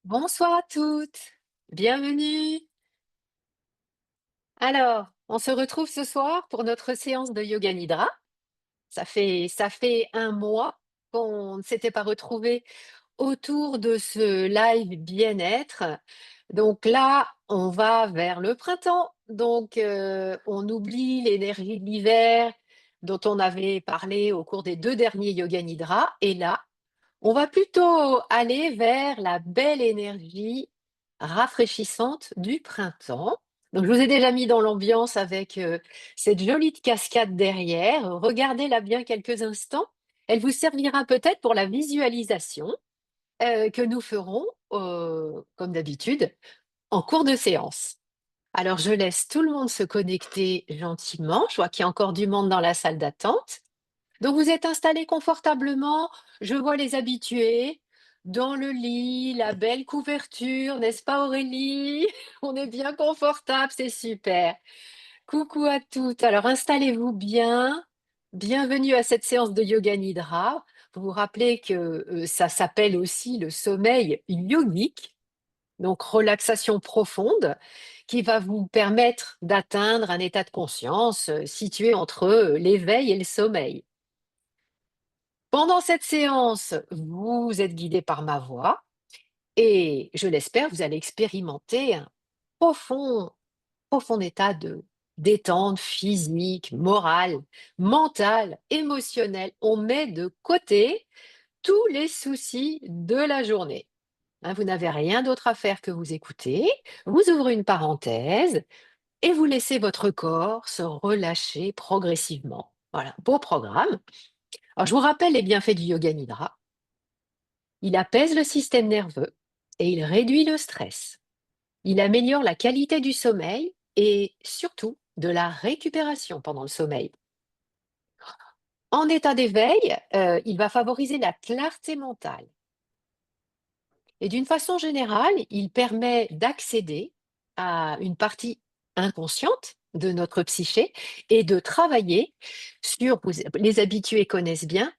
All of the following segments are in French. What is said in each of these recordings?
Bonsoir à toutes, bienvenue. Alors, on se retrouve ce soir pour notre séance de yoga nidra. Ça fait un mois qu'on ne s'était pas retrouvés autour de ce live bien-être. Donc là, on va vers le printemps. Donc, on oublie l'énergie de l'hiver dont on avait parlé au cours des 2 derniers yoga nidra. Et là, on va plutôt aller vers la belle énergie rafraîchissante du printemps. Donc, je vous ai déjà mis dans l'ambiance avec cette jolie cascade derrière. Regardez-la bien quelques instants. Elle vous servira peut-être pour la visualisation que nous ferons, comme d'habitude, en cours de séance. Alors, je laisse tout le monde se connecter gentiment. Je vois qu'il y a encore du monde dans la salle d'attente. Donc vous êtes installés confortablement, je vois les habitués, dans le lit, la belle couverture, n'est-ce pas Aurélie? On est bien confortable, c'est super. Coucou à toutes. Alors installez-vous bien. Bienvenue à cette séance de yoga nidra. Vous vous rappelez que ça s'appelle aussi le sommeil yogique, donc relaxation profonde, qui va vous permettre d'atteindre un état de conscience situé entre l'éveil et le sommeil. Pendant cette séance, vous êtes guidé par ma voix et je l'espère, vous allez expérimenter un profond, profond état de détente physique, morale, mentale, émotionnelle. On met de côté tous les soucis de la journée. Hein, vous n'avez rien d'autre à faire que vous écouter. Vous ouvrez une parenthèse et vous laissez votre corps se relâcher progressivement. Voilà, beau programme. Alors, je vous rappelle les bienfaits du yoga nidra. Il apaise le système nerveux et il réduit le stress. Il améliore la qualité du sommeil et surtout de la récupération pendant le sommeil. En état d'éveil, il va favoriser la clarté mentale. Et d'une façon générale, il permet d'accéder à une partie inconsciente de notre psyché et de travailler sur, les habitués connaissent bien,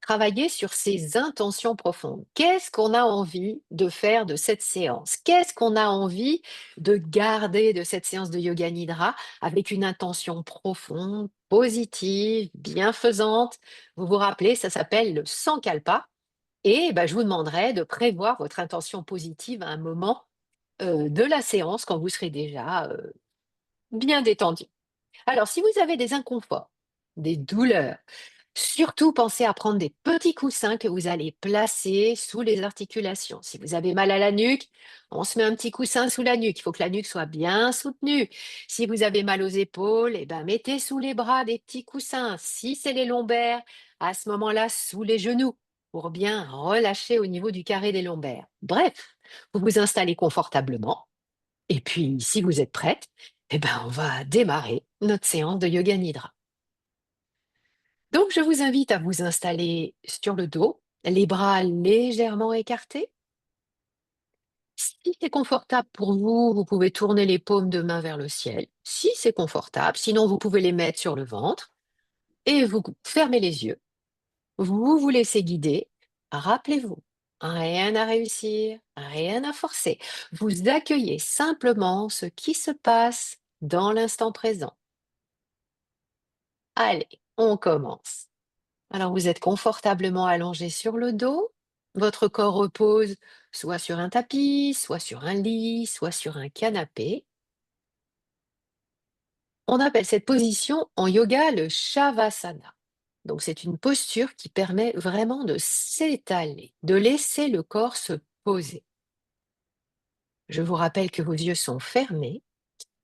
travailler sur ses intentions profondes. Qu'est-ce qu'on a envie de faire de cette séance? Qu'est-ce qu'on a envie de garder de cette séance de yoga nidra avec une intention profonde, positive, bienfaisante? Vous vous rappelez, ça s'appelle le sankalpa. Et ben, je vous demanderai de prévoir votre intention positive à un moment de la séance quand vous serez déjà bien détendu. Alors, si vous avez des inconforts, des douleurs, surtout pensez à prendre des petits coussins que vous allez placer sous les articulations. Si vous avez mal à la nuque, on se met un petit coussin sous la nuque. Il faut que la nuque soit bien soutenue. Si vous avez mal aux épaules, eh ben, mettez sous les bras des petits coussins. Si c'est les lombaires, à ce moment-là, sous les genoux pour bien relâcher au niveau du carré des lombaires. Bref, vous vous installez confortablement. Et puis, si vous êtes prête, eh ben, on va démarrer notre séance de yoga nidra. Donc, je vous invite à vous installer sur le dos, les bras légèrement écartés. Si c'est confortable pour vous, vous pouvez tourner les paumes de main vers le ciel. Si c'est confortable, sinon vous pouvez les mettre sur le ventre et vous fermez les yeux. Vous vous laissez guider. Rappelez-vous, rien à réussir, rien à forcer. Vous accueillez simplement ce qui se passe dans l'instant présent. Allez, on commence. Alors, vous êtes confortablement allongé sur le dos. Votre corps repose soit sur un tapis, soit sur un lit, soit sur un canapé. On appelle cette position en yoga le Shavasana. Donc, c'est une posture qui permet vraiment de s'étaler, de laisser le corps se poser. Je vous rappelle que vos yeux sont fermés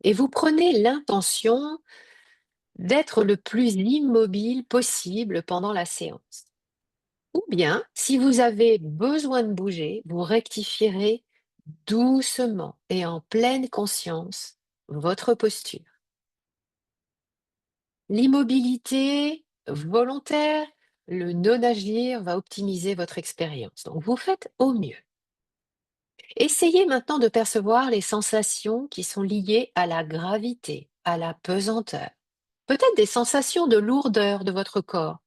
et vous prenez l'intention d'être le plus immobile possible pendant la séance. Ou bien, si vous avez besoin de bouger, vous rectifierez doucement et en pleine conscience votre posture. L'immobilité volontaire, le non-agir va optimiser votre expérience. Donc, vous faites au mieux. Essayez maintenant de percevoir les sensations qui sont liées à la gravité, à la pesanteur. Peut-être des sensations de lourdeur de votre corps.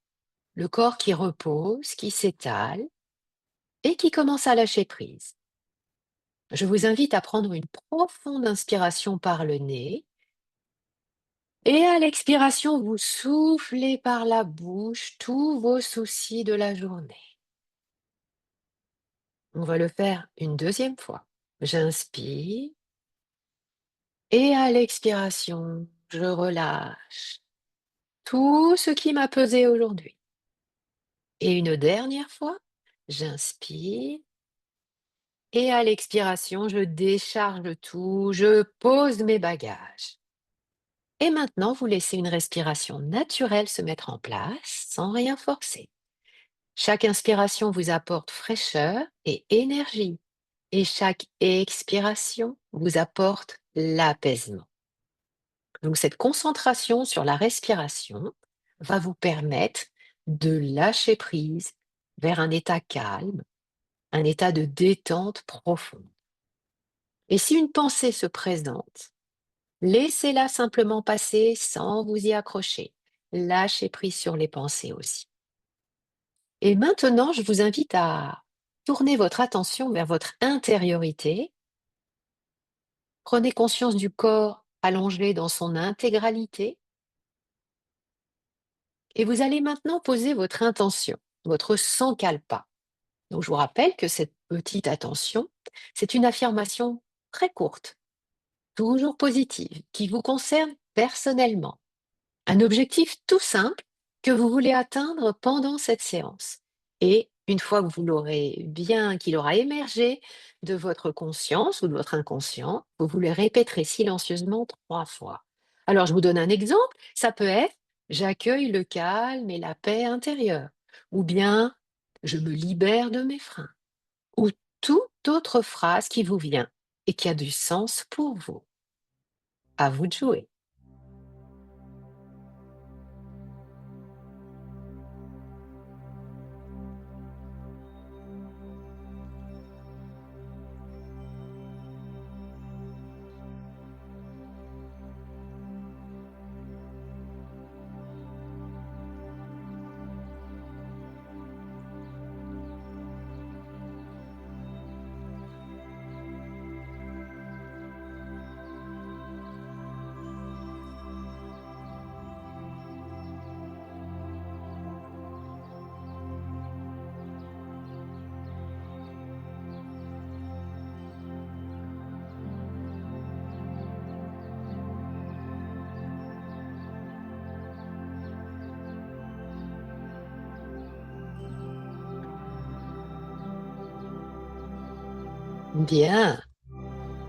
Le corps qui repose, qui s'étale et qui commence à lâcher prise. Je vous invite à prendre une profonde inspiration par le nez et à l'expiration, vous soufflez par la bouche tous vos soucis de la journée. On va le faire une deuxième fois. J'inspire et à l'expiration, je relâche tout ce qui m'a pesé aujourd'hui. Et une dernière fois, j'inspire et à l'expiration, je décharge tout, je pose mes bagages. Et maintenant, vous laissez une respiration naturelle se mettre en place sans rien forcer. Chaque inspiration vous apporte fraîcheur et énergie. Et chaque expiration vous apporte l'apaisement. Donc cette concentration sur la respiration va vous permettre de lâcher prise vers un état calme, un état de détente profonde. Et si une pensée se présente, laissez-la simplement passer sans vous y accrocher. Lâchez prise sur les pensées aussi. Et maintenant, je vous invite à tourner votre attention vers votre intériorité. Prenez conscience du corps allongé dans son intégralité et vous allez maintenant poser votre intention, votre sankalpa. Donc je vous rappelle que cette petite attention, c'est une affirmation très courte, toujours positive, qui vous concerne personnellement. Un objectif tout simple que vous voulez atteindre pendant cette séance. Et une fois que vous l'aurez bien, qu'il aura émergé de votre conscience ou de votre inconscient, vous le répéterez silencieusement 3 fois. Alors, je vous donne un exemple. Ça peut être j'accueille le calme et la paix intérieure. Ou bien je me libère de mes freins. Ou toute autre phrase qui vous vient et qui a du sens pour vous. À vous de jouer. Bien.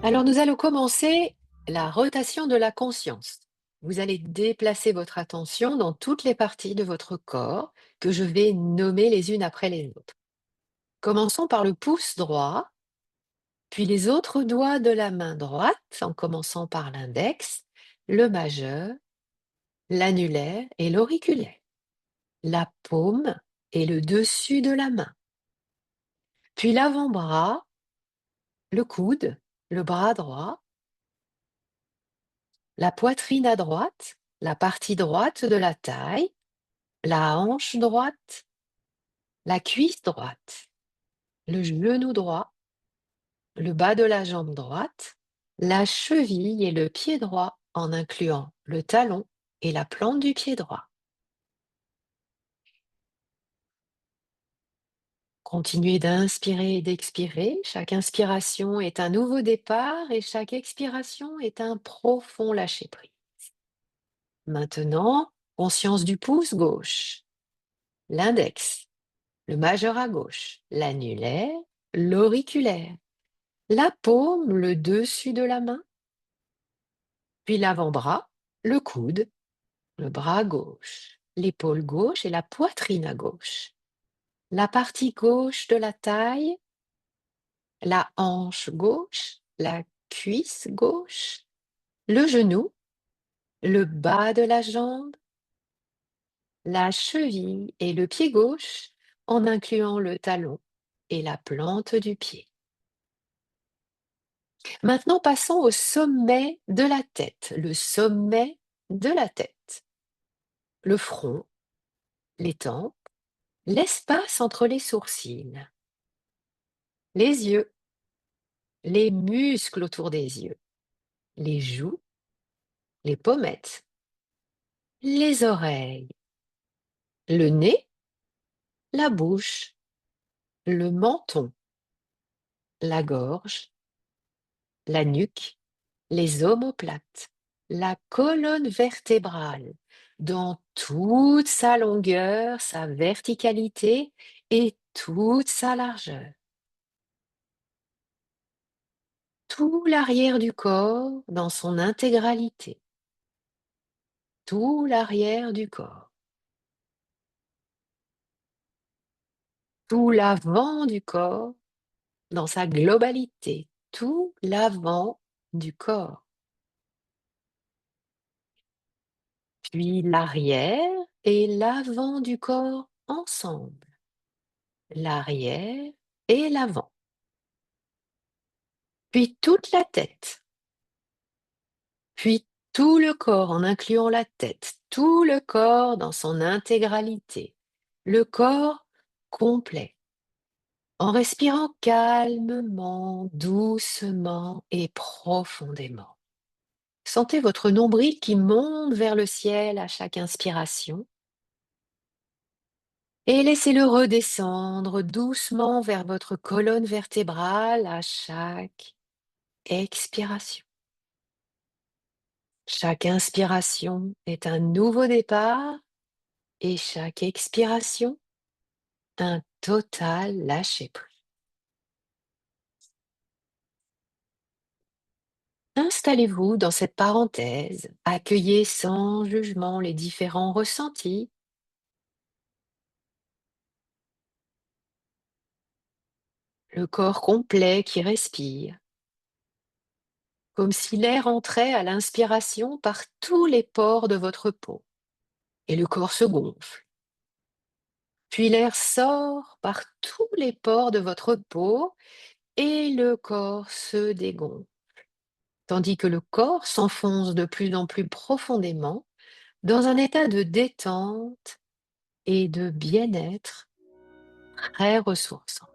Alors nous allons commencer la rotation de la conscience. Vous allez déplacer votre attention dans toutes les parties de votre corps que je vais nommer les unes après les autres. Commençons par le pouce droit, puis les autres doigts de la main droite, en commençant par l'index, le majeur, l'annulaire et l'auriculaire, la paume et le dessus de la main, puis l'avant-bras, le coude, le bras droit, la poitrine à droite, la partie droite de la taille, la hanche droite, la cuisse droite, le genou droit, le bas de la jambe droite, la cheville et le pied droit en incluant le talon et la plante du pied droit. Continuez d'inspirer et d'expirer. Chaque inspiration est un nouveau départ et chaque expiration est un profond lâcher-prise. Maintenant, conscience du pouce gauche, l'index, le majeur à gauche, l'annulaire, l'auriculaire, la paume, le dessus de la main, puis l'avant-bras, le coude, le bras gauche, l'épaule gauche et la poitrine à gauche, la partie gauche de la taille, la hanche gauche, la cuisse gauche, le genou, le bas de la jambe, la cheville et le pied gauche en incluant le talon et la plante du pied. Maintenant, passons au sommet de la tête, le sommet de la tête, le front, les tempes, l'espace entre les sourcils, les yeux, les muscles autour des yeux, les joues, les pommettes, les oreilles, le nez, la bouche, le menton, la gorge, la nuque, les omoplates, la colonne vertébrale, dans toute sa longueur, sa verticalité et toute sa largeur. Tout l'arrière du corps dans son intégralité. Tout l'arrière du corps. Tout l'avant du corps dans sa globalité. Tout l'avant du corps. Puis l'arrière et l'avant du corps ensemble. L'arrière et l'avant. Puis toute la tête. Puis tout le corps en incluant la tête. Tout le corps dans son intégralité. Le corps complet. En respirant calmement, doucement et profondément. Sentez votre nombril qui monte vers le ciel à chaque inspiration et laissez-le redescendre doucement vers votre colonne vertébrale à chaque expiration. Chaque inspiration est un nouveau départ et chaque expiration, un total lâcher-prise. Installez-vous dans cette parenthèse, accueillez sans jugement les différents ressentis. Le corps complet qui respire, comme si l'air entrait à l'inspiration par tous les pores de votre peau, et le corps se gonfle. Puis l'air sort par tous les pores de votre peau, et le corps se dégonfle, tandis que le corps s'enfonce de plus en plus profondément dans un état de détente et de bien-être très ressourçant.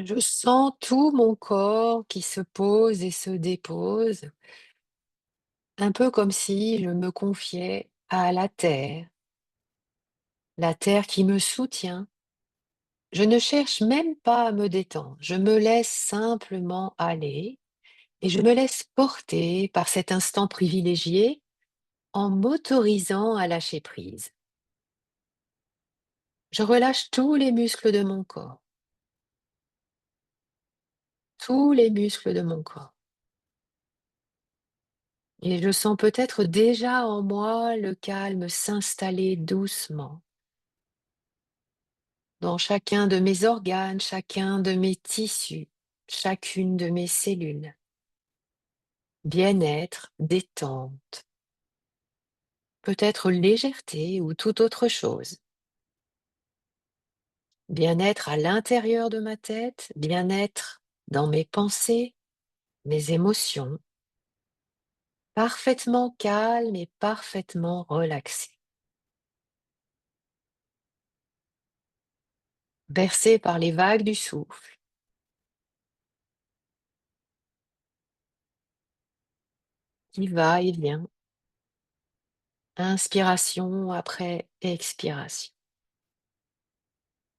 Je sens tout mon corps qui se pose et se dépose, un peu comme si je me confiais à la terre qui me soutient. Je ne cherche même pas à me détendre, je me laisse simplement aller et je me laisse porter par cet instant privilégié en m'autorisant à lâcher prise. Je relâche tous les muscles de mon corps, tous les muscles de mon corps. Et je sens peut-être déjà en moi le calme s'installer doucement. dans chacun de mes organes, chacun de mes tissus, chacune de mes cellules. Bien-être, détente, peut-être légèreté ou toute autre chose. Bien-être à l'intérieur de ma tête, bien-être dans mes pensées, mes émotions, parfaitement calme et parfaitement relaxé. Bercé par les vagues du souffle, qui va et vient, inspiration après expiration.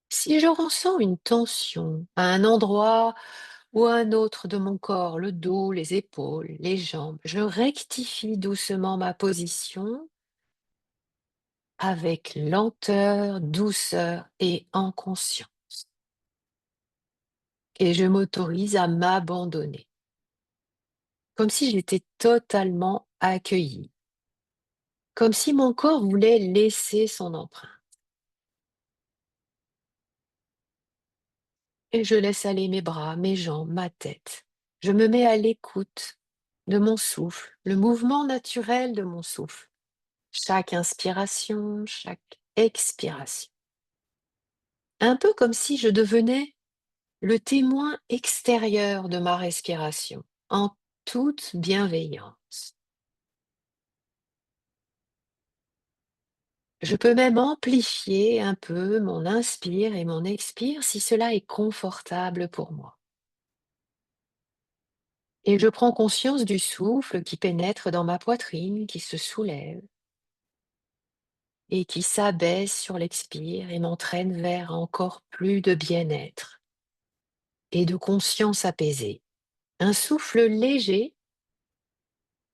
Si je ressens une tension à un endroit ou à un autre de mon corps, le dos, les épaules, les jambes, je rectifie doucement ma position avec lenteur, douceur et en conscience. Et je m'autorise à m'abandonner, comme si j'étais totalement accueillie, comme si mon corps voulait laisser son empreinte. Et je laisse aller mes bras, mes jambes, ma tête. Je me mets à l'écoute de mon souffle, le mouvement naturel de mon souffle. Chaque inspiration, chaque expiration. Un peu comme si je devenais le témoin extérieur de ma respiration, en toute bienveillance. Je peux même amplifier un peu mon inspire et mon expire si cela est confortable pour moi. Et je prends conscience du souffle qui pénètre dans ma poitrine, qui se soulève et qui s'abaisse sur l'expire et m'entraîne vers encore plus de bien-être et de conscience apaisée. Un souffle léger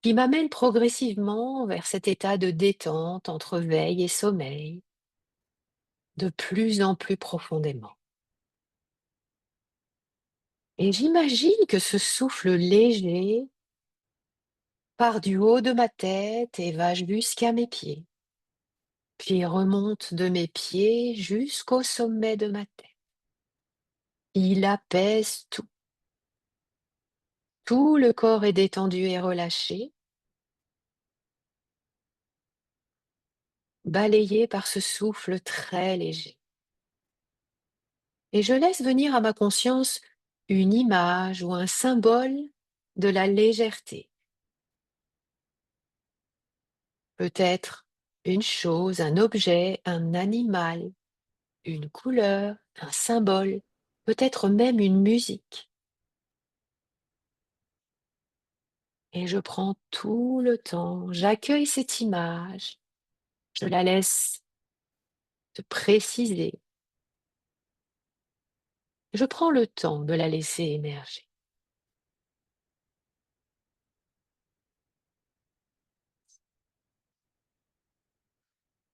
qui m'amène progressivement vers cet état de détente entre veille et sommeil, de plus en plus profondément. Et j'imagine que ce souffle léger part du haut de ma tête et va jusqu'à mes pieds, puis remonte de mes pieds jusqu'au sommet de ma tête. Il apaise tout. Tout le corps est détendu et relâché, balayé par ce souffle très léger. Et je laisse venir à ma conscience une image ou un symbole de la légèreté. Peut-être une chose, un objet, un animal, une couleur, un symbole, peut-être même une musique. Et je prends tout le temps, j'accueille cette image, je la laisse se préciser, je prends le temps de la laisser émerger.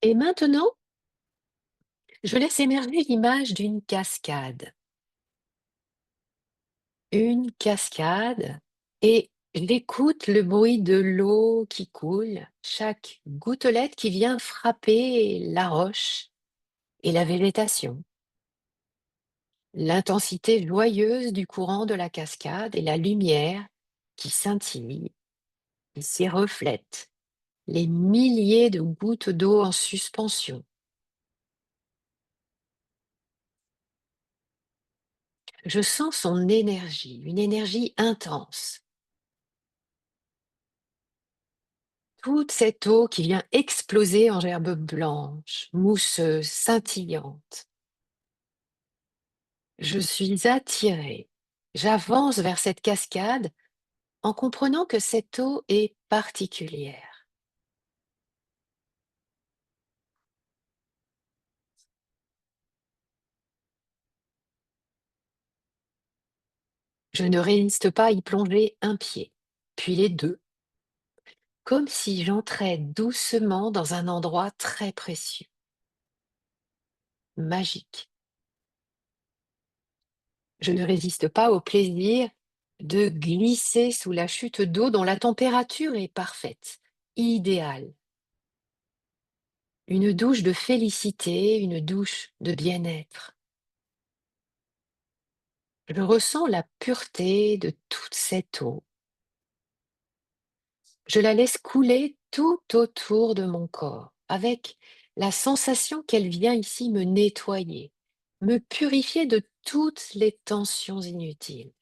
Et maintenant, je laisse émerger l'image d'une cascade. Une cascade et j'écoute le bruit de l'eau qui coule, chaque gouttelette qui vient frapper la roche et la végétation. L'intensité joyeuse du courant de la cascade et la lumière qui scintille, qui s'y reflète, les milliers de gouttes d'eau en suspension. Je sens son énergie, une énergie intense. Toute cette eau qui vient exploser en gerbes blanches, mousseuses, scintillantes. Je suis attirée. J'avance vers cette cascade en comprenant que cette eau est particulière. Je ne résiste pas à y plonger un pied, puis les deux, comme si j'entrais doucement dans un endroit très précieux, magique. Je ne résiste pas au plaisir de glisser sous la chute d'eau dont la température est parfaite, idéale. Une douche de félicité, une douche de bien-être. Je ressens la pureté de toute cette eau. Je la laisse couler tout autour de mon corps, avec la sensation qu'elle vient ici me nettoyer, me purifier de toutes les tensions inutiles,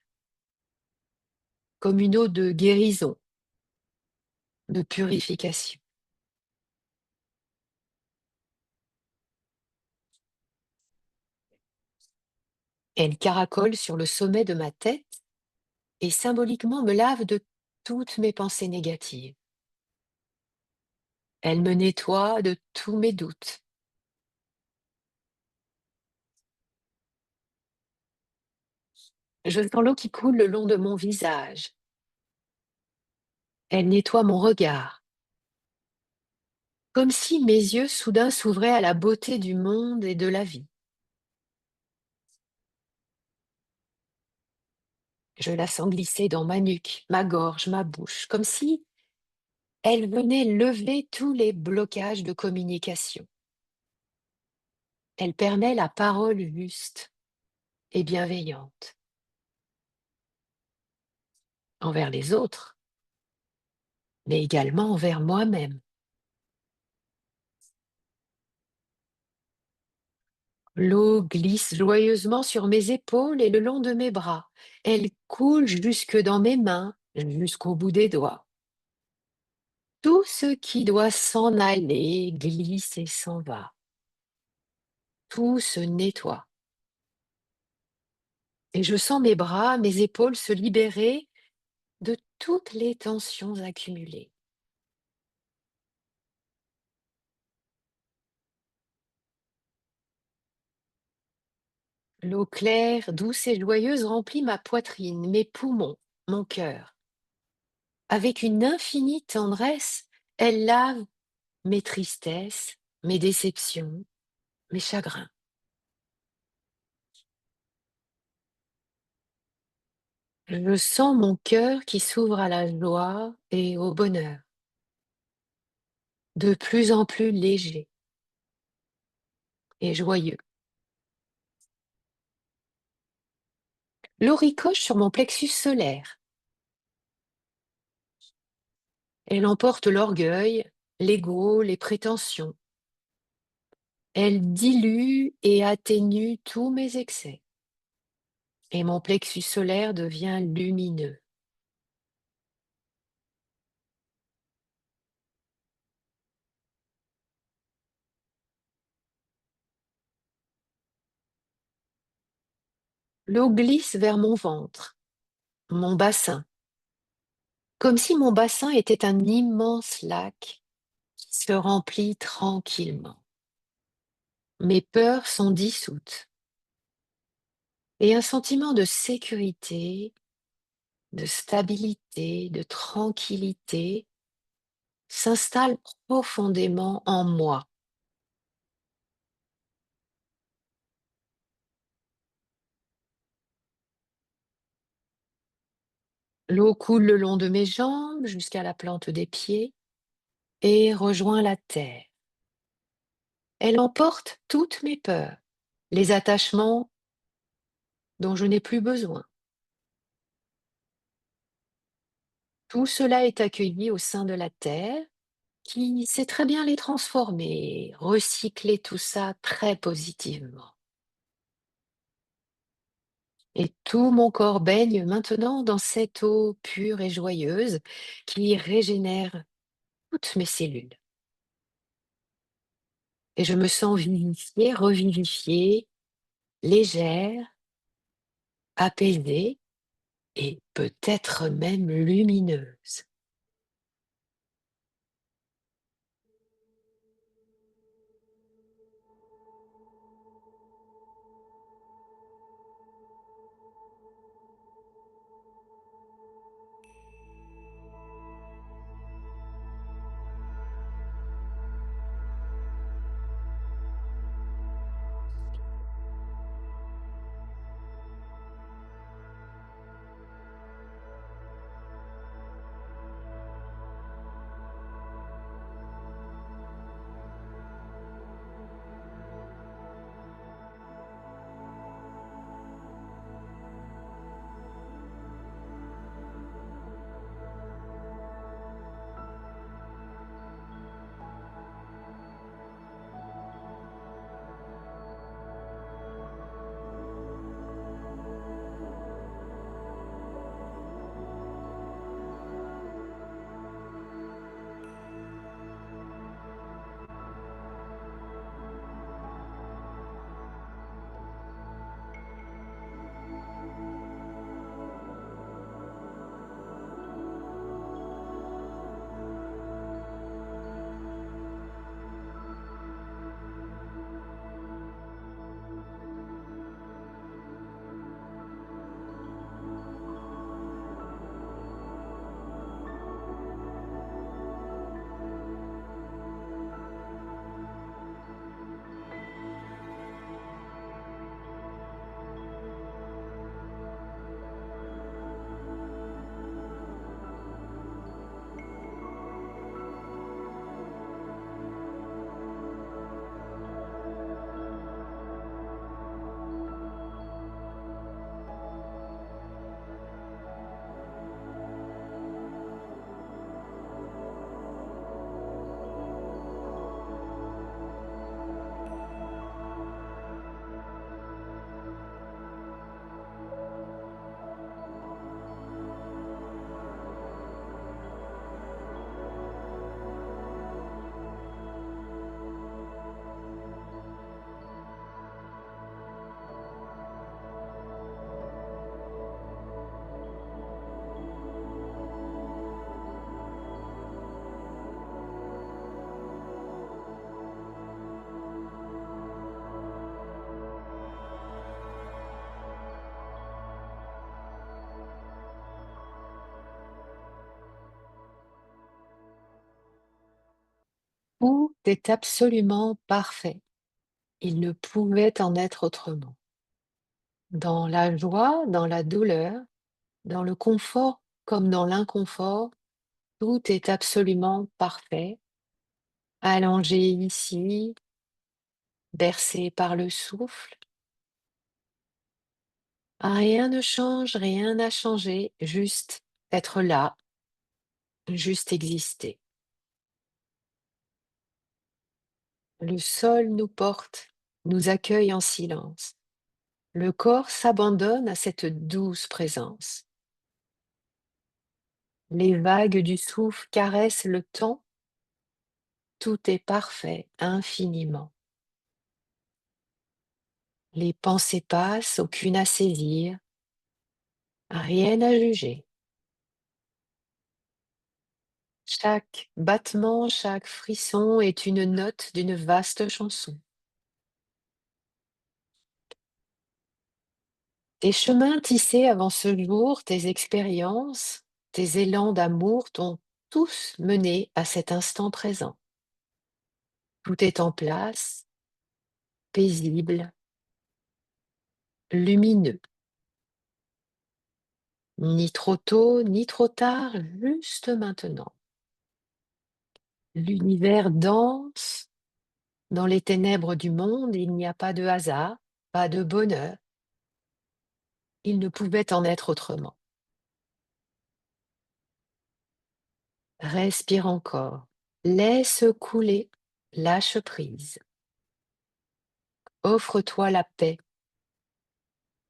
comme une eau de guérison, de purification. Elle caracole sur le sommet de ma tête et symboliquement me lave de toutes mes pensées négatives. Elle me nettoie de tous mes doutes. Je sens l'eau qui coule le long de mon visage. Elle nettoie mon regard, comme si mes yeux soudain s'ouvraient à la beauté du monde et de la vie. Je la sens glisser dans ma nuque, ma gorge, ma bouche, comme si elle venait lever tous les blocages de communication. Elle permet la parole juste et bienveillante envers les autres, mais également envers moi-même. L'eau glisse joyeusement sur mes épaules et le long de mes bras. Elle coule jusque dans mes mains, jusqu'au bout des doigts. Tout ce qui doit s'en aller glisse et s'en va. Tout se nettoie. Et je sens mes bras, mes épaules se libérer de toutes les tensions accumulées. L'eau claire, douce et joyeuse remplit ma poitrine, mes poumons, mon cœur. Avec une infinie tendresse, elle lave mes tristesses, mes déceptions, mes chagrins. Je sens mon cœur qui s'ouvre à la joie et au bonheur, de plus en plus léger et joyeux. L'eau ricoche sur mon plexus solaire. Elle emporte l'orgueil, l'ego, les prétentions. Elle dilue et atténue tous mes excès. Et mon plexus solaire devient lumineux. L'eau glisse vers mon ventre, mon bassin, comme si mon bassin était un immense lac qui se remplit tranquillement. Mes peurs sont dissoutes et un sentiment de sécurité, de stabilité, de tranquillité s'installe profondément en moi. L'eau coule le long de mes jambes jusqu'à la plante des pieds et rejoint la terre. Elle emporte toutes mes peurs, les attachements dont je n'ai plus besoin. Tout cela est accueilli au sein de la terre qui sait très bien les transformer, recycler tout ça très positivement. Et tout mon corps baigne maintenant dans cette eau pure et joyeuse qui régénère toutes mes cellules. Et je me sens vivifiée, revivifiée, légère, apaisée et peut-être même lumineuse. Tout est absolument parfait. Il ne pouvait en être autrement. Dans la joie, dans la douleur, dans le confort comme dans l'inconfort, tout est absolument parfait, allongé ici, bercé par le souffle. Rien ne change, rien n'a changé, juste être là, juste exister. Le sol nous porte, nous accueille en silence. Le corps s'abandonne à cette douce présence. Les vagues du souffle caressent le temps, tout est parfait infiniment. Les pensées passent, aucune à saisir, rien à juger. Chaque battement, chaque frisson est une note d'une vaste chanson. Tes chemins tissés avant ce jour, tes expériences, tes élans d'amour t'ont tous mené à cet instant présent. Tout est en place, paisible, lumineux. Ni trop tôt, ni trop tard, juste maintenant. L'univers danse. Dans les ténèbres du monde, il n'y a pas de hasard, pas de bonheur. Il ne pouvait en être autrement. Respire encore. Laisse couler. Lâche prise. Offre-toi la paix,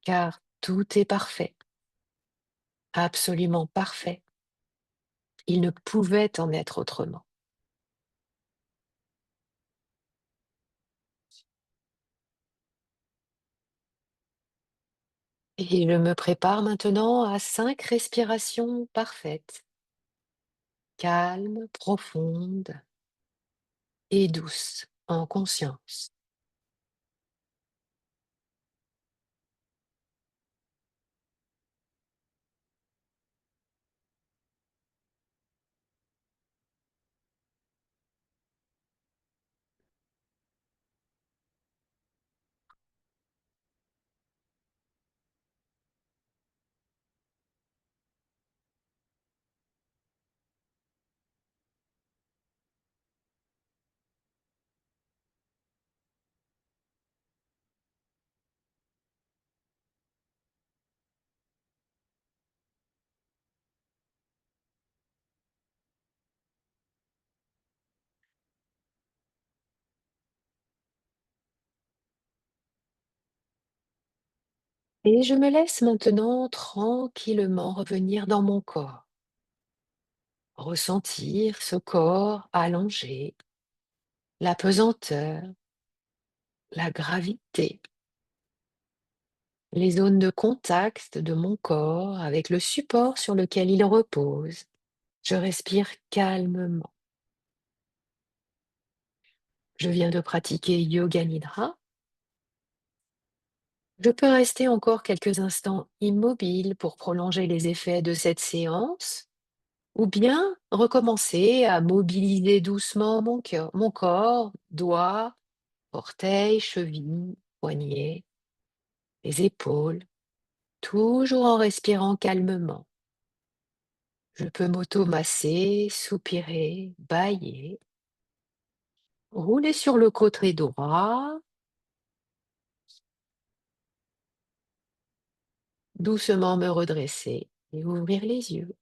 car tout est parfait, absolument parfait. Il ne pouvait en être autrement. Et je me prépare maintenant à 5 respirations parfaites, calmes, profondes et douces, en conscience. Et je me laisse maintenant tranquillement revenir dans mon corps, ressentir ce corps allongé, la pesanteur, la gravité, les zones de contact de mon corps avec le support sur lequel il repose. Je respire calmement. Je viens de pratiquer Yoga Nidra. Je peux rester encore quelques instants immobile pour prolonger les effets de cette séance, ou bien recommencer à mobiliser doucement mon corps, doigts, orteils, chevilles, poignets, les épaules, toujours en respirant calmement. Je peux m'auto-masser, soupirer, bâiller, rouler sur le côté droit, doucement me redresser et ouvrir les yeux.